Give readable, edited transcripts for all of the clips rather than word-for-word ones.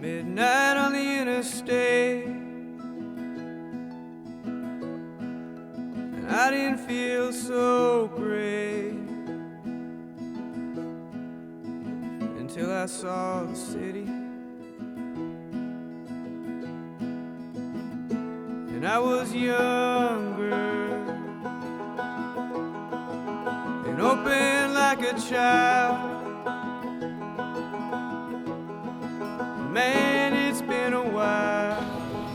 midnight on the interstate, and I didn't feel so great until I saw the city. And I was younger and open like a child. Man, it's been a while.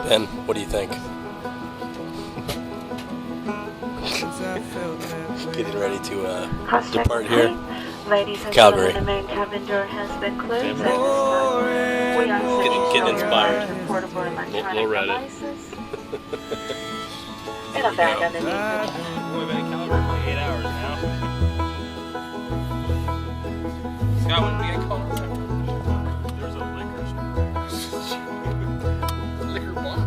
Ben, what do you think? Since I felt that way. Getting ready to Cross depart check. here. Ladies and Calgary. gentlemen, the main cabin door has been closed at this time. More We and are more Getting inspired. your portable electronic We'll read it. devices in a bag underneath it. We've been in Calgary for 8 hours now. Scott, when did we get called? There's a liquor store. Liquor bar.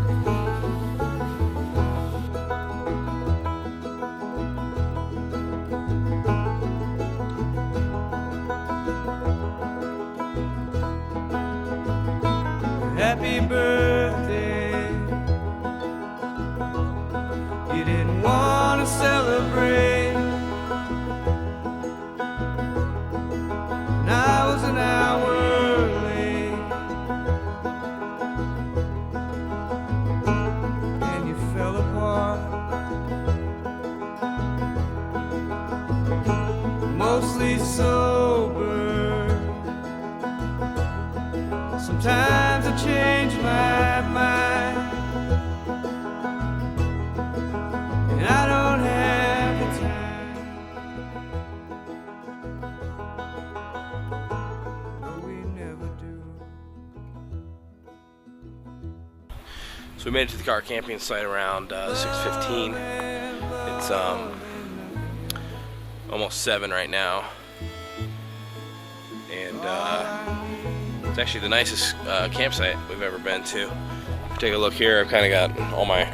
happy birthday. You didn't want to celebrate, and I was an hour late, and you fell apart. Mostly sober. Sometimes I change my mind, and I don't have the time. No, we never do. So we made it to the car camping site around 6:15. It's almost 7 right now, and it's actually the nicest campsite we've ever been to. Take a look here. I've kind of got all my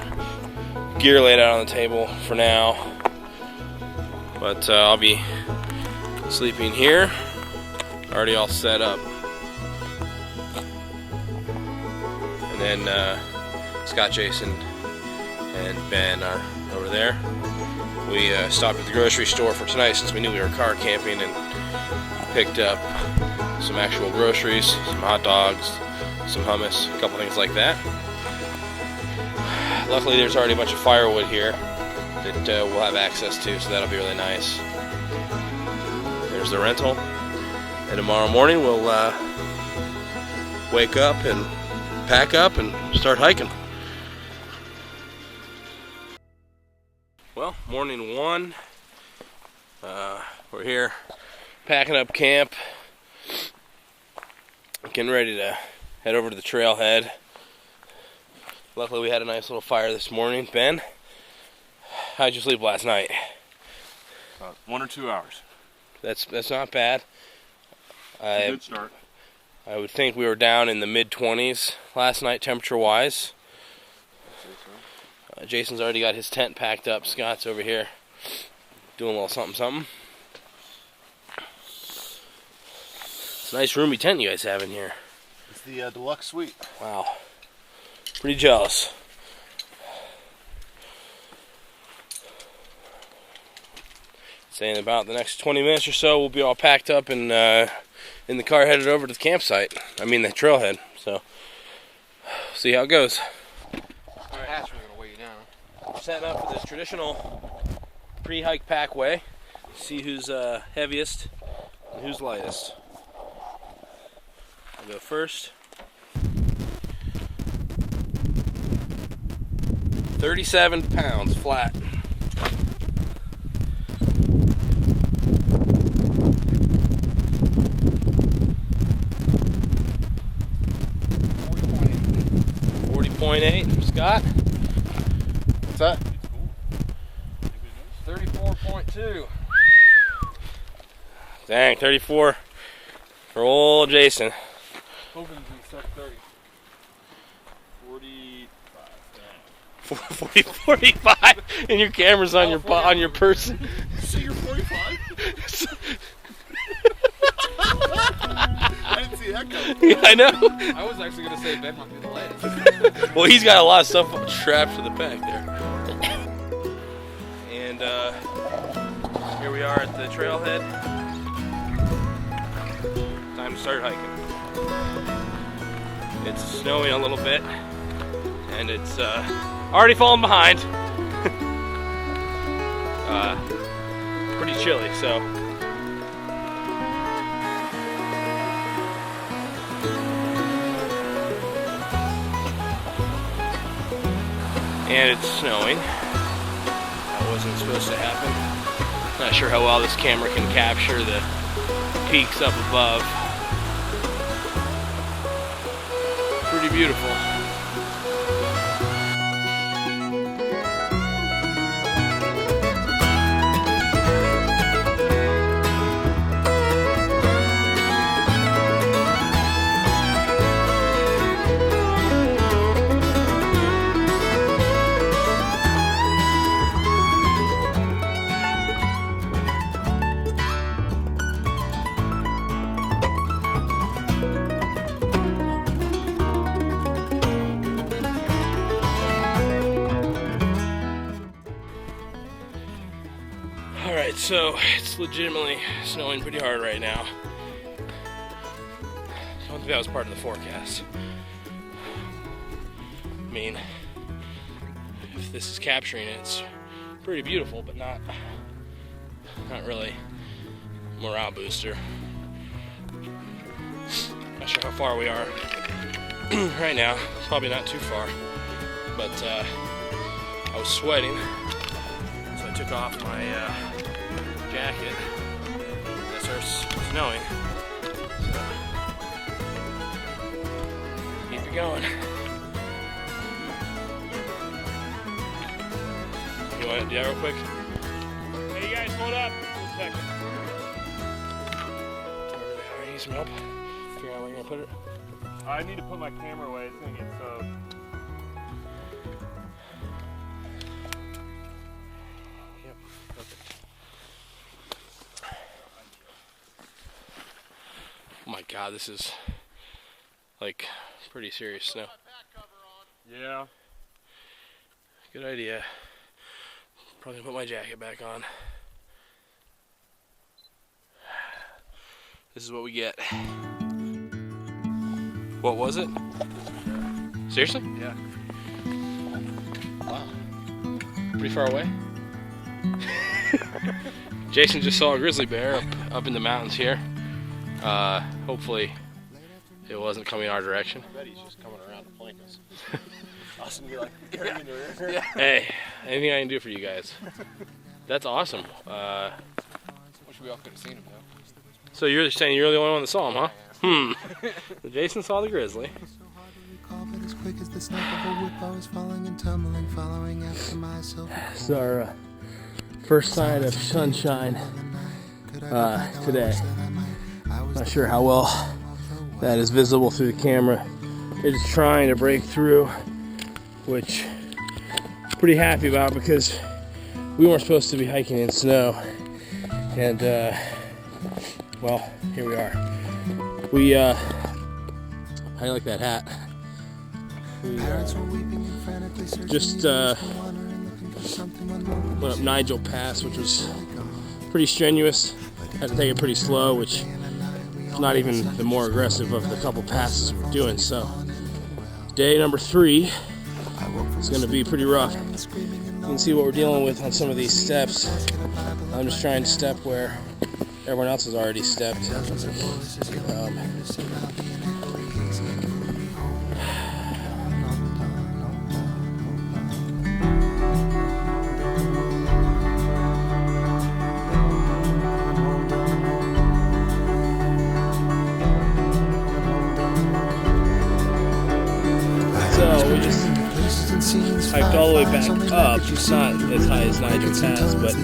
gear laid out on the table for now, but I'll be sleeping here, already all set up. And then Scott, Jason, and Ben are over there. We stopped at the grocery store for tonight since we knew we were car camping, and picked up some actual groceries, some hot dogs, some hummus, a couple things like that. Luckily there's already a bunch of firewood here that we'll have access to, so that'll be really nice. There's the rental, and tomorrow morning we'll wake up and pack up and start hiking. Well, morning 1. We're here packing up camp, getting ready to head over to the trailhead. Luckily we had a nice little fire this morning. Ben, how'd you sleep last night? 1 or 2 hours. That's not bad. Good start. I would think we were down in the mid-20s last night temperature-wise. Jason's already got his tent packed up. Scott's over here doing a little something. It's a nice roomy tent you guys have in here. It's the deluxe suite. Wow. Pretty jealous. Saying about the next 20 minutes or so, we'll be all packed up and in the car headed over to the campsite. I mean the trailhead. So, see how it goes. Alright, we're setting up for this traditional pre-hike pack way. See who's heaviest and who's lightest. I'll go first. 37 pounds flat. .8. Scott? What's that? 34.2. Dang, 34 for old Jason. Hoping to start 30. 45. 45, and your camera's on your person. So you're 45? I didn't see that. that come from? Yeah, I know. I was actually gonna say Ben might be the lightest. Well, he's got a lot of stuff strapped to the back there. And here we are at the trailhead. Time to start hiking. It's snowing a little bit, and it's already falling behind. Pretty chilly, so. And it's snowing. That wasn't supposed to happen. Not sure how well this camera can capture the peaks up above. Pretty beautiful. Alright, so it's legitimately snowing pretty hard right now. I don't think that was part of the forecast. I mean, if this is capturing it, it's pretty beautiful, but not really morale booster. Not sure how far we are right now. Probably not too far, but I was sweating, so I took off my jacket. It starts snowing, so keep it going. You want to do that real quick? Hey, you guys, hold up for a second. I need some help. Figure out where you're gonna put it. I need to put my camera away. It's gonna get soaked. Yep, perfect. Oh my God, this is like pretty serious snow. Yeah. Good idea. Probably gonna put my jacket back on. This is what we get. What was it? Seriously? Yeah. Wow. Pretty far away. Jason just saw a grizzly bear up in the mountains here. Hopefully it wasn't coming our direction. I bet he's just coming around to flank us. Awesome, be like, yeah. Hey, anything I can do for you guys. That's awesome. Wish we all could have seen him though. So you're saying you're the only one that saw him, huh? So Jason saw the grizzly. It's our first sign of sunshine today. Not sure how well that is visible through the camera. It's trying to break through, which I'm pretty happy about because we weren't supposed to be hiking in snow. And well, here we are. How do you like that hat? We just went up Nigel Pass, which was pretty strenuous. Had to take it pretty slow, which is not even the more aggressive of the couple passes we're doing. So day number 3 is going to be pretty rough. You can see what we're dealing with on some of these steps. I'm just trying to step where everyone else has already stepped. So we just hiked all the way back up. It's not as high as Nigel Pass, but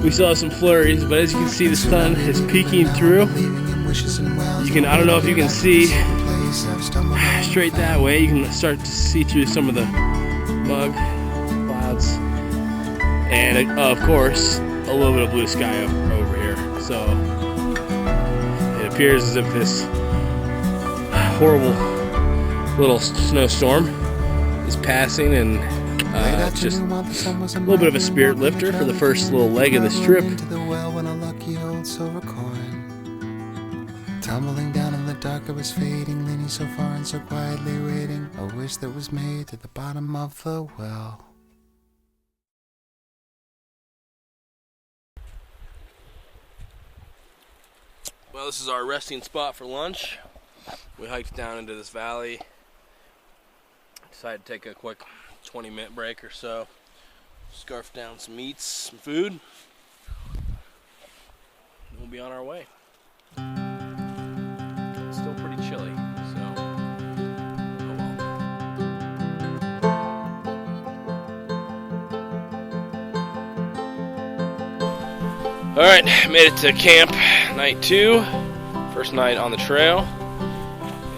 we still have some flurries. But as you can see, the sun is peeking through. I don't know if you can see straight that way. You can start to see through some of the mug clouds. And of course, a little bit of blue sky over here. So it appears as if this horrible little snowstorm is passing, and it's just a little bit of a spirit lifter for the first little leg of this trip. Tumbling down in the dark, I was fading, leaning so far and so quietly waiting. A wish that was made to the bottom of the well. Well, this is our resting spot for lunch. We hiked down into this valley. Decided to take a quick 20-minute break or so. Scarf down some meats, some food. And we'll be on our way. It's still pretty chilly, so oh well. Alright, made it to camp night 2. First night on the trail.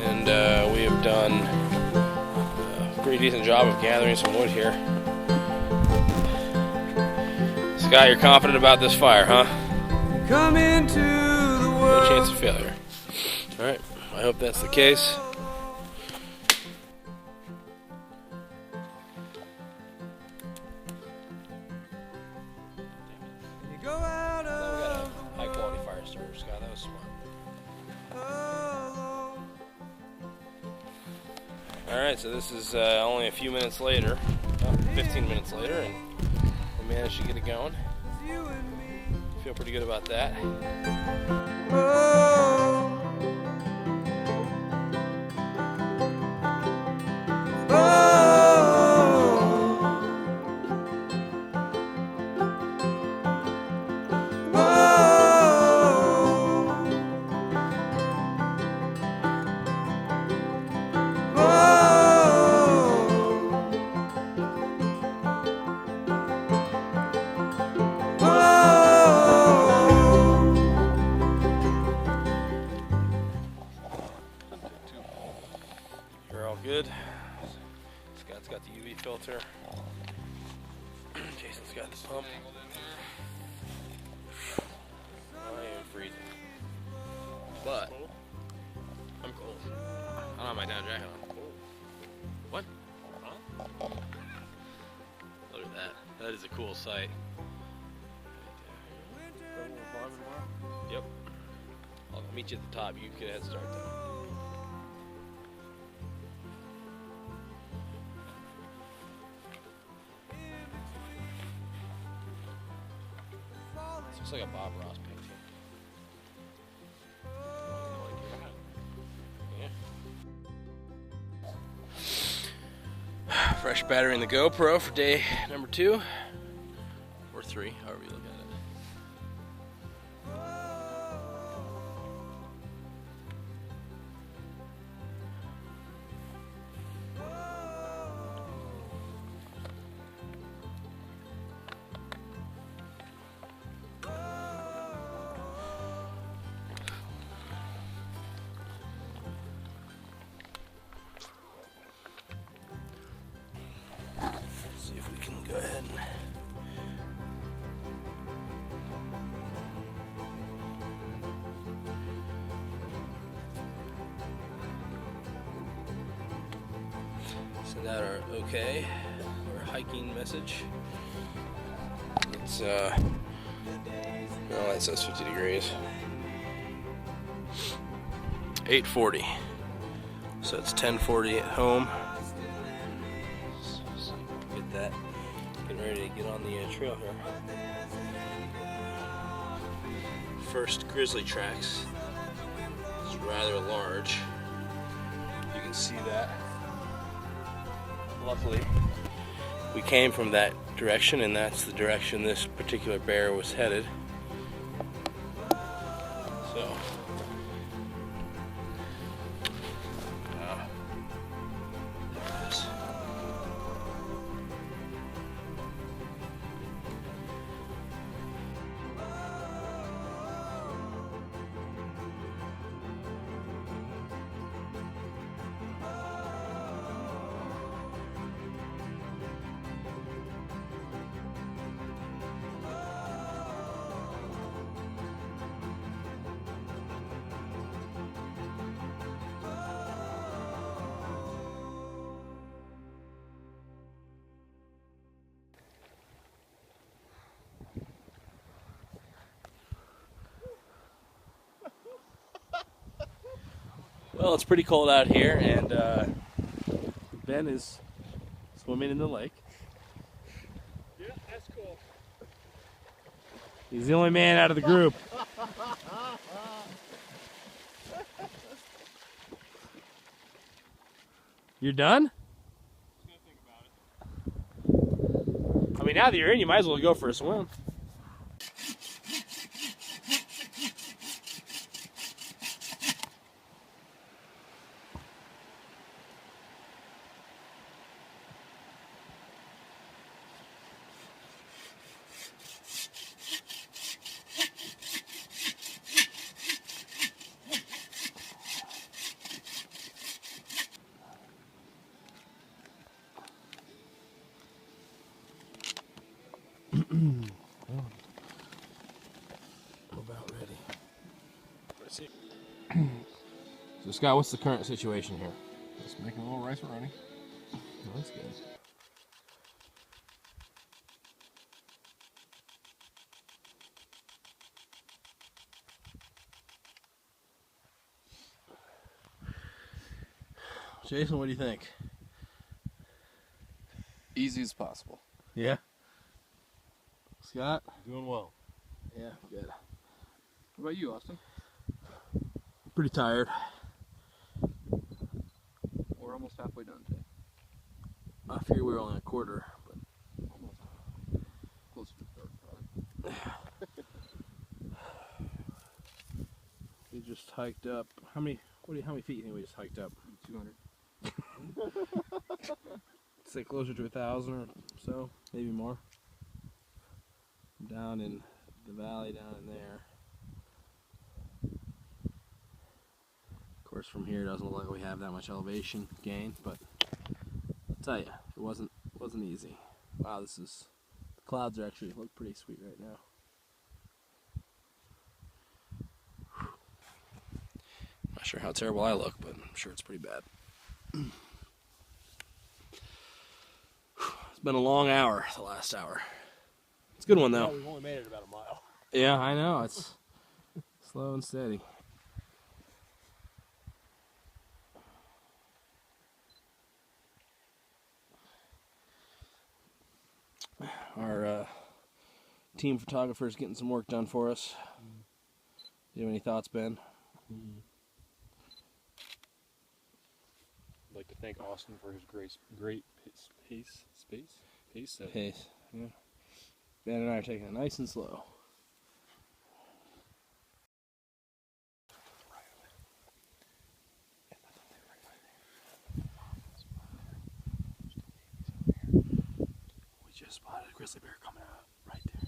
And we have done a pretty decent job of gathering some wood here. Scott, you're confident about this fire, huh? Come into the No world. chance of failure. Alright, I hope that's the case. You go out We got of a high quality fire starter, Scott. That was smart. alone. Alright, so this is only a few minutes later, 15 minutes later, and we managed to get it going. You and me. Feel pretty good about that. Oh. You're all good. Scott's got the UV filter. Jason's got the pump. I am freezing. But I'm cold. I don't have my down jacket on. What? Look at that. That is a cool sight. Yep. I'll meet you at the top. You can head start though. This looks like a Bob Ross painting. Yeah. Fresh battery in the GoPro for day number 2 or 3, however you look at it. See if we can go ahead and send out our okay, our hiking message. It's oh, that says 50 degrees. 8:40. So it's 10:40 at home. So get that. Getting ready to get on the trail here. First grizzly tracks. It's rather large. You can see that. Luckily, we came from that direction, and that's the direction this particular bear was headed. So, there it is. Well, it's pretty cold out here, and Ben is swimming in the lake. Yeah, that's cool. He's the only man out of the group. You're done? I mean, now that you're in, you might as well go for a swim. About ready. So Scott, what's the current situation here? Just making a little rice running. Oh, that's good. Jason, what do you think? Easy as possible. Yeah. Scott? Doing well. Yeah, good. What about you, Austin? Pretty tired. We're almost halfway done today. I figured we were only a quarter, but Almost. Close to the third, probably. we just hiked up. How many feet do you think we just hiked up? 200. Say closer to 1,000 or so, maybe more. Down in the valley, down in there. Of course, from here it doesn't look like we have that much elevation gain, but I'll tell you, it wasn't easy. Wow, the clouds are actually look pretty sweet right now. Not sure how terrible I look, but I'm sure it's pretty bad. It's been a long hour, the last hour. It's a good one though. Yeah, we've only made it about a mile. Yeah, I know. It's slow and steady. Our team photographer is getting some work done for us. Do you have any thoughts, Ben? I'd like to thank Austin for his great pace. Pace. Yeah. Ben and I are taking it nice and slow. We just spotted a grizzly bear coming out right there.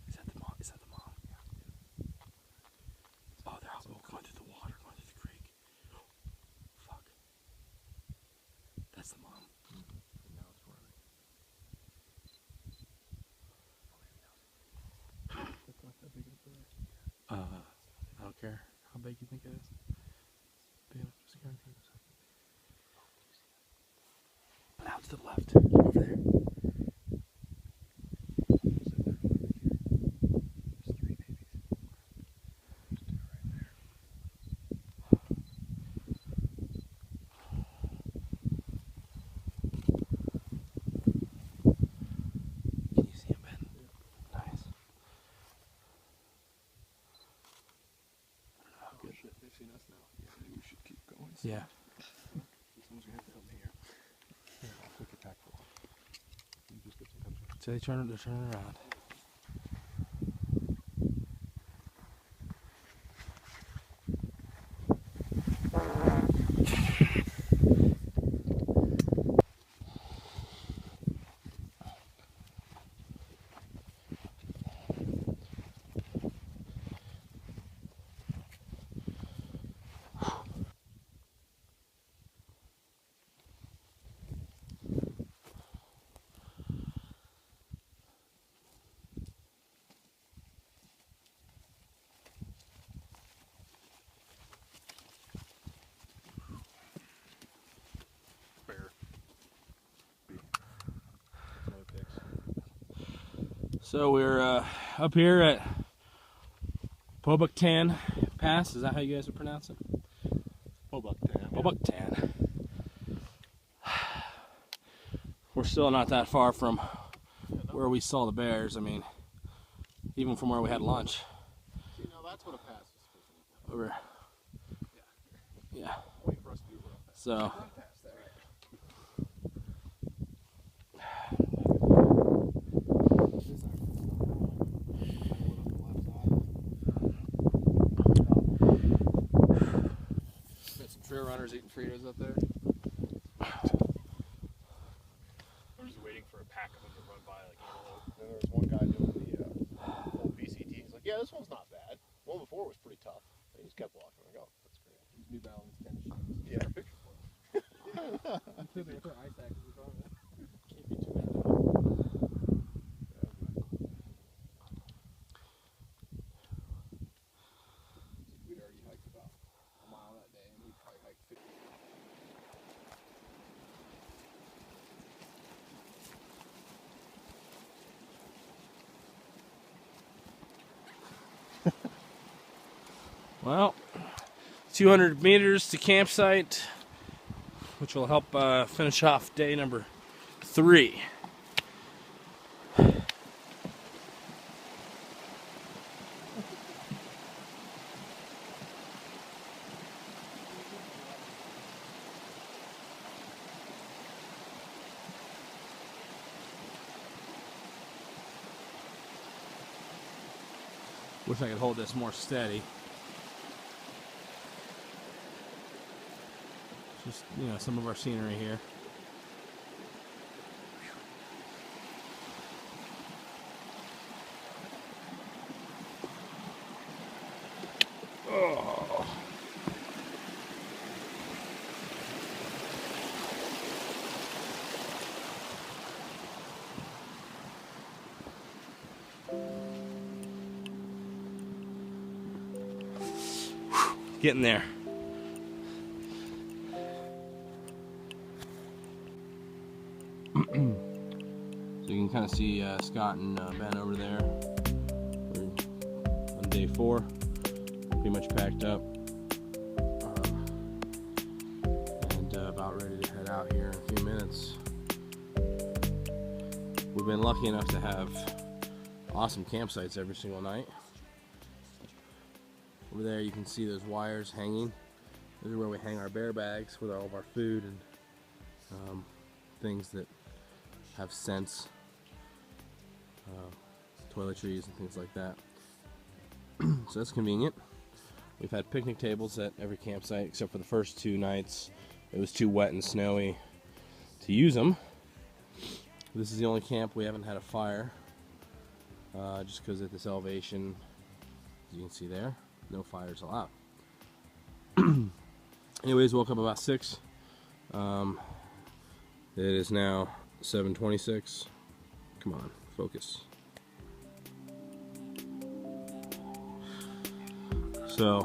Is that the mom? Oh, they're out going through the water, going through the creek. Fuck. That's the mom. Now it's running. That's not that big of a bear. I don't care how big you think it is. Big enough to scare him. But out to the left, over there. There's 3 babies. There's 2 right there. Can you see him, Ben? Yeah. Nice. Oh, good shit. They've seen us now. Yeah, maybe we should keep going. Yeah. Someone's gonna have to help me here. Here, I'll take it back for a while. You just get some country. So they're turning around. Bear. No pics. So we're up here at Pobuktan Pass. Is that how you guys would pronounce it? Bucktan. We're still not that far from where we saw the bears. I mean, even from where we had lunch. See, now that's what a pass is supposed to be. Over. Yeah. Wait for us to do real fast. So. Run past that. Got some trail runners eating Fritos up there. I'm just waiting for a pack of them to run by like antelope. And there was one guy doing the old BCT. He's like, yeah, this one's not bad. The one before was pretty tough. And he just kept walking. I'm like, oh, that's great. New Balance tennis shoes. Yeah. Picture for them. They put ice axes on it. Can't be too bad. We'd already hiked about a mile that day, and we probably hiked 50. Well, 200 meters to campsite, which will help finish off day number 3. Wish I could hold this more steady. Just, you know, some of our scenery here. Oh. Getting there. So you can kind of see Scott and Ben over there. We're on day 4, pretty much packed up, and about ready to head out here in a few minutes. We've been lucky enough to have awesome campsites every single night. Over there you can see those wires hanging. Those are where we hang our bear bags with all of our food and things that have scents, toiletries and things like that. So that's convenient. We've had picnic tables at every campsite except for the first 2 nights. It was too wet and snowy to use them. This is the only camp we haven't had a fire, just because at this elevation, as you can see there, no fires allowed. Anyways, woke up about 6. It is now 7:26. Come on, focus. So,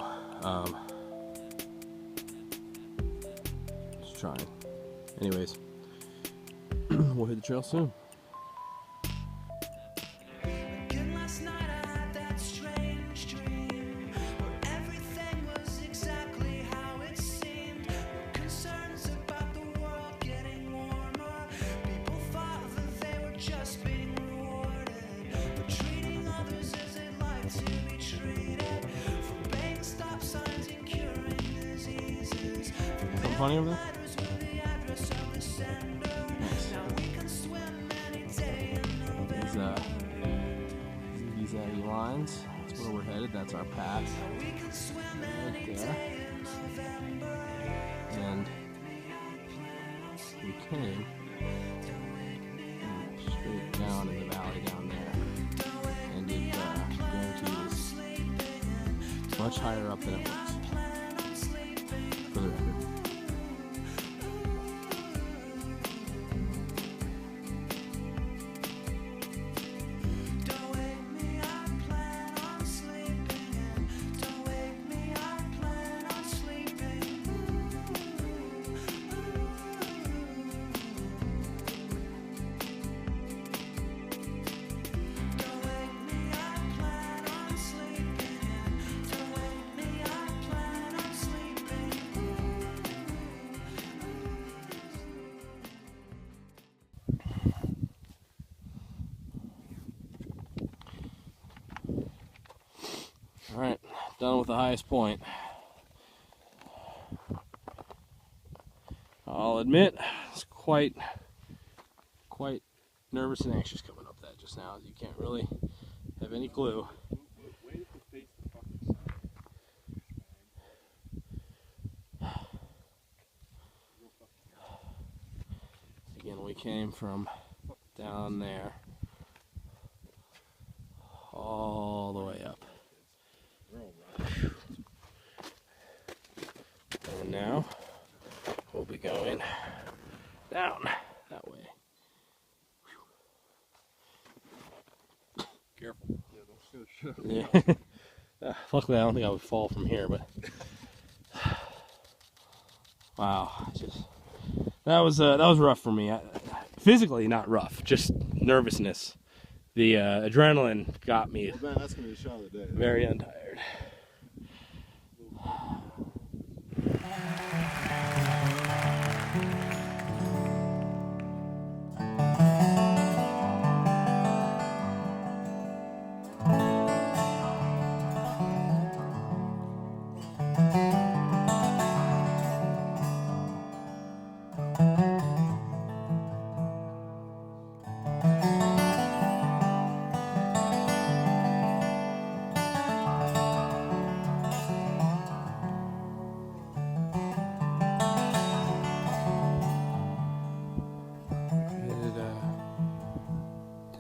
just trying. Anyways, we'll hit the trail soon. Last night I had that strange dream where everything was exactly how it seemed. No concerns about the world getting warmer. People thought that they were just being rewarded for treating others as they'd like to be treated. For paying stop signs and curing diseases. Something funny over there? Letters with the address of the sender. Now we can swim any day in November. These lines. That's where we're headed. That's our path. Right there. And we came straight down in the valley down there. And it guarantees much higher up than it looks. For the record. Done with the highest point. I'll admit, it's quite nervous and anxious coming up that just now. You can't really have any clue. Again, we came from down there all the way up. And now we'll be going down that way. Careful. Yeah. Luckily, I don't think I would fall from here, but wow, that was rough for me. Physically, not rough, just nervousness. The adrenaline got me Man, that's gonna be the shot of the day. very untired.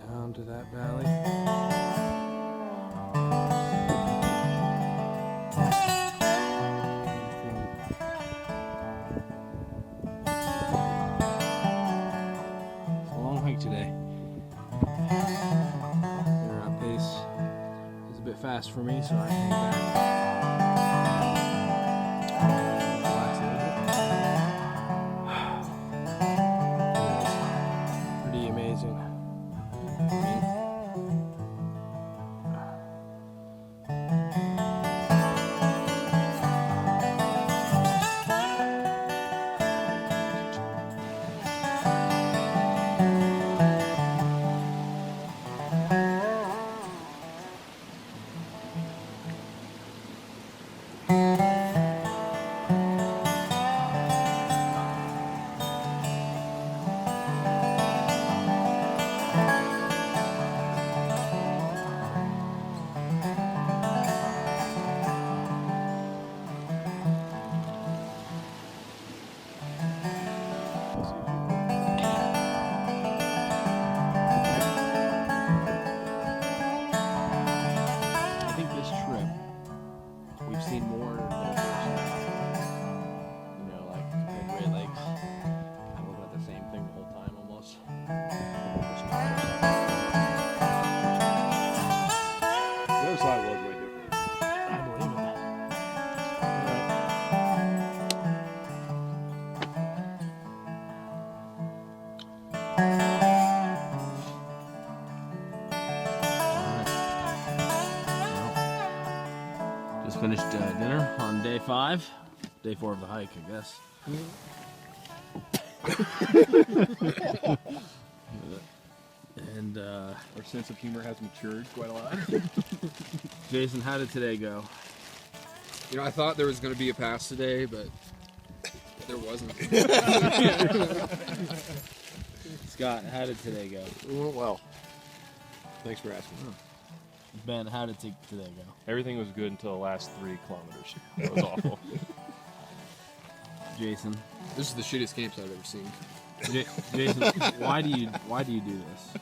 Down to that valley. It's a long hike today. Our pace is a bit fast for me, so I hang back. Relax a little bit. Pretty amazing. I think this trip, we've seen more than the first time. You know, like compared to Great Lakes, kind of looking at the same thing the whole time almost. The other side was way different. I believe it. Just finished dinner on day 5. Day 4 of the hike, I guess. And Our sense of humor has matured quite a lot. Jason, how did today go? You know, I thought there was going to be a pass today, but there wasn't. Scott, how did today go? It went well. Thanks for asking. Ben, how did today go? Everything was good until the last 3 kilometers. That was awful. Jason, This is the shittiest campsite I've ever seen. Jason, why do you do this?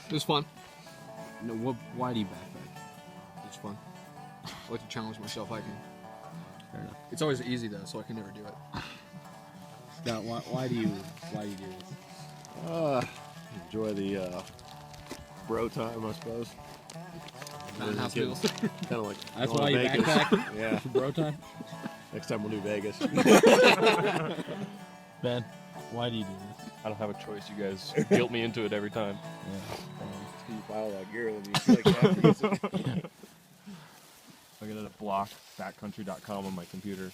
It was fun. No, why do you backpack? It was fun. I like to challenge myself hiking. Fair enough. It's always easy though, so I can never do it. Scott, why do you do this? Enjoy the bro time, I suppose. House Getting- meals. Kind of like That's going why to you Vegas. backpack Yeah. for bro time. Next time we'll do Vegas. Ben, why do you do this? I don't have a choice. You guys guilt me into it every time. You buy all that gear, then you feel like you have to use it. I got to block backcountry.com on my computer.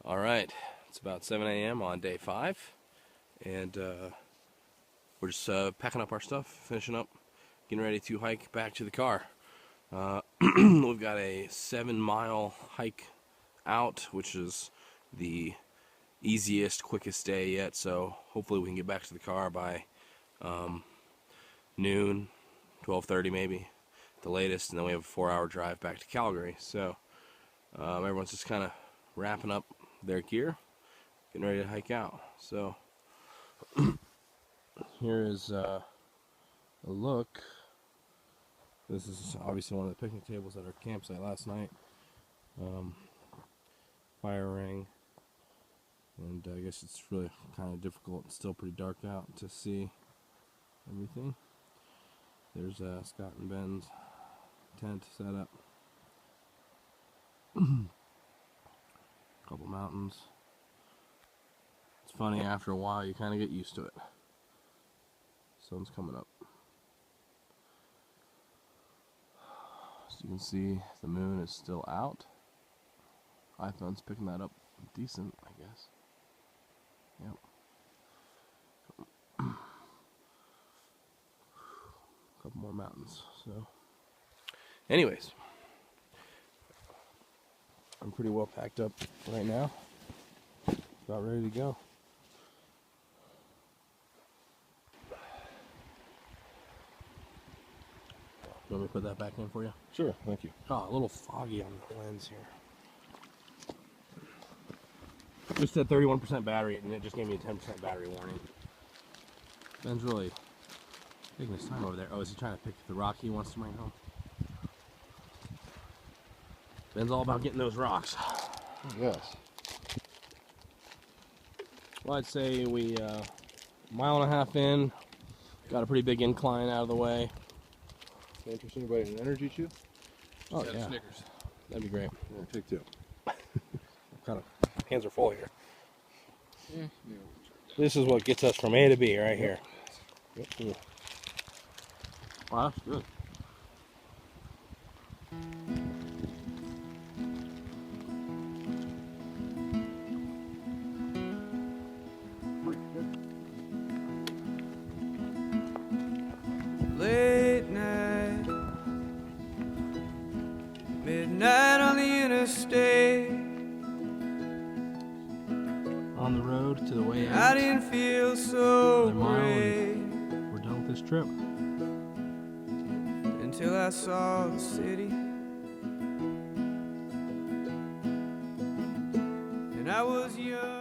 All right, it's about 7 a.m. on day 5, and we're just packing up our stuff, finishing up, getting ready to hike back to the car. We've got a 7-mile hike out, which is the easiest, quickest day yet, so hopefully we can get back to the car by noon, 12:30 maybe, the latest, and then we have a 4-hour drive back to Calgary. So everyone's just kind of wrapping up their gear, getting ready to hike out. So here is a look. This is obviously one of the picnic tables at our campsite last night. Fire ring, and I guess it's really kind of difficult. It's still pretty dark out to see everything. There's Scott and Ben's tent set up. Couple mountains. It's funny, after a while you kind of get used to it. Sun's coming up. As you can see, the moon is still out. iPhone's picking that up decent, I guess. Yep. Couple more mountains. So, anyways, I'm pretty well packed up right now. About ready to go. You want me to put that back in for you? Sure, thank you. Oh, a little foggy on the lens here. Just said 31% battery, and it just gave me a 10% battery warning. Ben's really taking his time over there. Oh, is he trying to pick the rock he wants to bring home? Ben's all about getting those rocks. Yes. Well, I'd say we mile and a half in, got a pretty big incline out of the way. Interest anybody in an energy chew? Oh, Got yeah. a Snickers. That'd be great. Yeah, take 2. Kind of hands are full here. Yeah. This is what gets us from A to B right here. Yep. Wow, that's good. Late night, midnight on the interstate. On the road to the way I out. didn't feel so Another mile great We're done with this trip. until I saw the city. And I was young.